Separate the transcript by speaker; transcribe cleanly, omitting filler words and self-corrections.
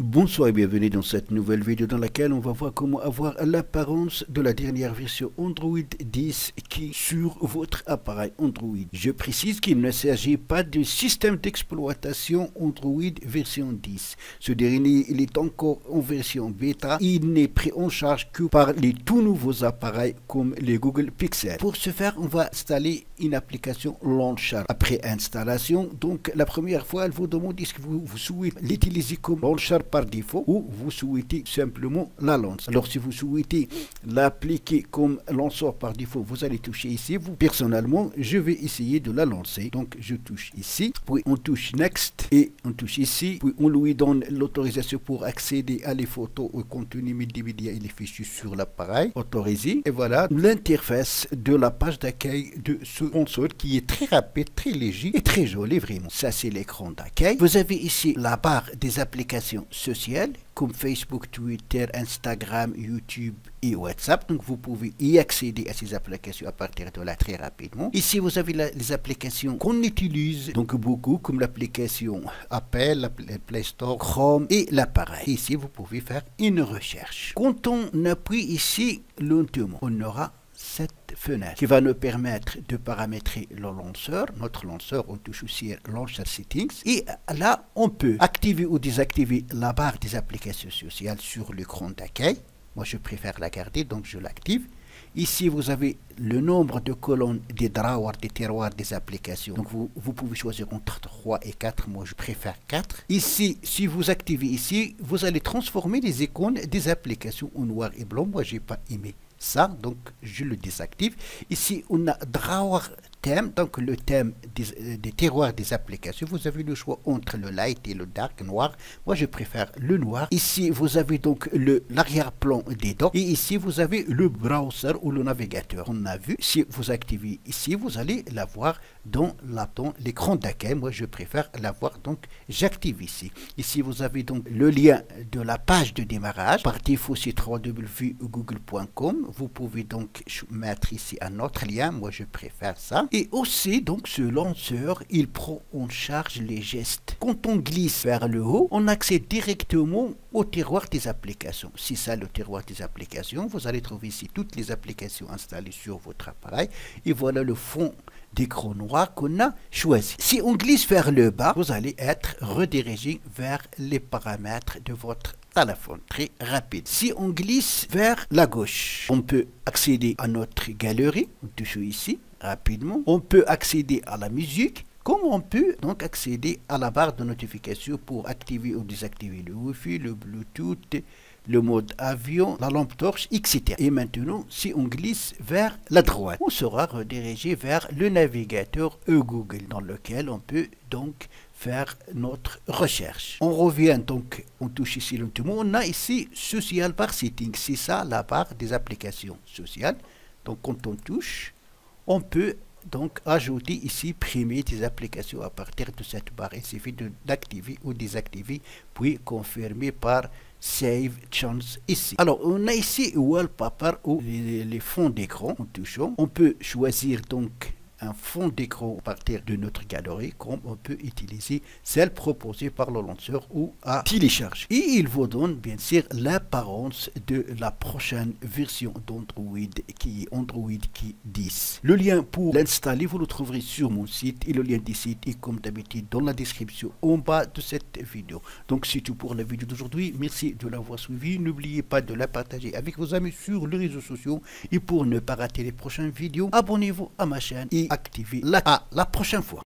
Speaker 1: Bonsoir et bienvenue dans cette nouvelle vidéo dans laquelle on va voir comment avoir l'apparence de la dernière version Android 10 qui est sur votre appareil Android. Je précise qu'il ne s'agit pas du système d'exploitation Android version 10. Ce dernier, il est encore en version bêta. Il n'est pris en charge que par les tout nouveaux appareils comme les Google Pixel. Pour ce faire, on va installer une application Launcher. Après installation, donc la première fois, elle vous demande est-ce que vous souhaitez l'utiliser comme Launcher par défaut ou vous souhaitez simplement la lancer. Alors si vous souhaitez l'appliquer comme lanceur par défaut, vous allez toucher ici. Vous personnellement, je vais essayer de la lancer. Donc je touche ici, puis on touche Next et on touche ici, puis on lui donne l'autorisation pour accéder à les photos au contenu multimédia et les fichiers sur l'appareil. Autorisé. Et voilà l'interface de la page d'accueil de ce console qui est très rapide, très léger et très joli vraiment. Ça c'est l'écran d'accueil. Vous avez ici la barre des applications sociales comme Facebook, Twitter, Instagram, YouTube et WhatsApp. Donc vous pouvez y accéder à ces applications à partir de là très rapidement. Ici vous avez les applications qu'on utilise donc beaucoup comme l'application Apple, la Play Store, Chrome et l'appareil. Ici vous pouvez faire une recherche. Quand on appuie ici lentement, on aura cette fenêtre qui va nous permettre de paramétrer le lanceur. Notre lanceur, on touche aussi Launcher Settings. Et là, on peut activer ou désactiver la barre des applications sociales sur l'écran d'accueil. Moi, je préfère la garder, donc je l'active. Ici, vous avez le nombre de colonnes des drawers, des tiroirs, des applications. Donc, vous pouvez choisir entre 3 et 4. Moi, je préfère 4. Ici, si vous activez ici, vous allez transformer les icônes des applications en noir et blanc. Moi, je n'ai pas aimé ça, donc je le désactive. Ici, on a drawer thème, donc le thème des tiroirs des applications. Vous avez le choix entre le light et le dark noir. Moi, je préfère le noir. Ici, vous avez donc l'arrière-plan des docks. Et ici, vous avez le browser ou le navigateur. On a vu, si vous activez ici, vous allez l'avoir dans l'écran d'accueil. Moi, je préfère l'avoir, donc j'active ici. Ici, vous avez donc le lien de la page de démarrage. Par défaut, c'est www.google.com. Vous pouvez donc mettre ici un autre lien. Moi, je préfère ça. Et aussi, donc, ce lanceur, il prend en charge les gestes. Quand on glisse vers le haut, on accède directement au tiroir des applications. C'est ça le tiroir des applications. Vous allez trouver ici toutes les applications installées sur votre appareil. Et voilà le fond d'écran noir qu'on a choisi. Si on glisse vers le bas, vous allez être redirigé vers les paramètres de votre téléphone, très rapide. Si on glisse vers la gauche, on peut accéder à notre galerie. On touche ici rapidement. On peut accéder à la musique. Comme on peut donc accéder à la barre de notification pour activer ou désactiver le Wi-Fi, le Bluetooth, le mode avion, la lampe torche, etc. Et maintenant, si on glisse vers la droite, on sera redirigé vers le navigateur Google dans lequel on peut donc faire notre recherche. On revient donc, on touche ici lentement, on a ici Social Bar Settings, c'est ça la barre des applications sociales. Donc quand on touche, on peut donc ajouter ici primer des applications à partir de cette barre. Il suffit d'activer ou désactiver puis confirmer par Save Change ici. Alors on a ici Wallpaper ou les fonds d'écran en touchant. On peut choisir donc un fond d'écran à partir de notre galerie, comme on peut utiliser celle proposée par le lanceur ou à télécharger. Et il vous donne bien sûr l'apparence de la prochaine version d'Android qui est Android 10. Le lien pour l'installer, vous le trouverez sur mon site et le lien du site est comme d'habitude dans la description en bas de cette vidéo. Donc c'est tout pour la vidéo d'aujourd'hui. Merci de l'avoir suivi. N'oubliez pas de la partager avec vos amis sur les réseaux sociaux et pour ne pas rater les prochaines vidéos, abonnez-vous à ma chaîne et activez-la. À la prochaine fois.